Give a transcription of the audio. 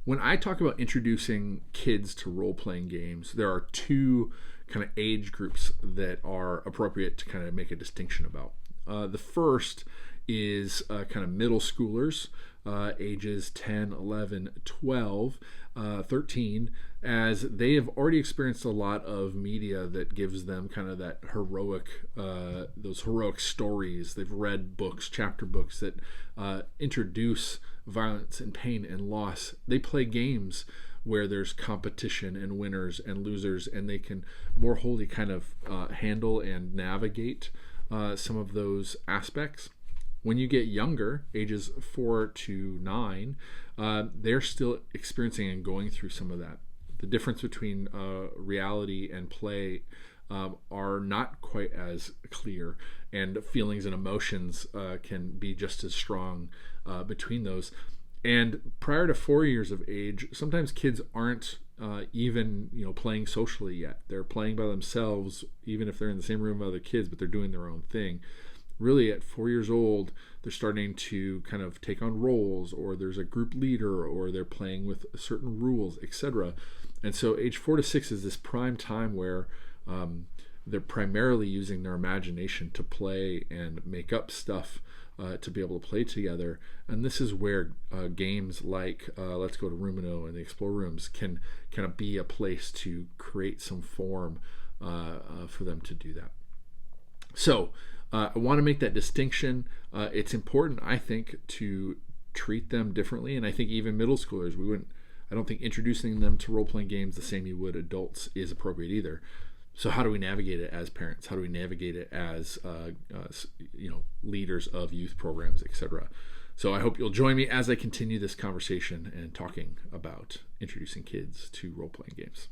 When I talk about introducing kids to role-playing games, there are two kind of age groups that are appropriate to kind of make a distinction about. The first is kind of middle schoolers, ages 10, 11, 12, 13, as they have already experienced a lot of media that gives them kind of that those heroic stories. They've read books, chapter books that introduce violence and pain and loss. They play games where there's competition and winners and losers, and they can more wholly kind of handle and navigate some of those aspects. When you get younger, ages 4 to 9, they're still experiencing and going through some of that. The difference between reality and play are not quite as clear, and feelings and emotions can be just as strong between those. And prior to 4 years of age, sometimes kids aren't even playing socially yet. They're playing by themselves, even if they're in the same room with other kids, but they're doing their own thing. Really, at 4 years old, they're starting to kind of take on roles, or there's a group leader, or they're playing with certain rules, etc. And so age 4 to 6 is this prime time where they're primarily using their imagination to play and make up stuff to be able to play together. And this is where games like Let's Go to Rumino and the Explore Rooms can kind of be a place to create some form for them to do that. So I want to make that distinction. It's important, I think, to treat them differently. And I think even middle schoolers, I don't think introducing them to role-playing games the same you would adults is appropriate either. So how do we navigate it as parents? How do we navigate it as leaders of youth programs, etc.? So I hope you'll join me as I continue this conversation and talking about introducing kids to role-playing games.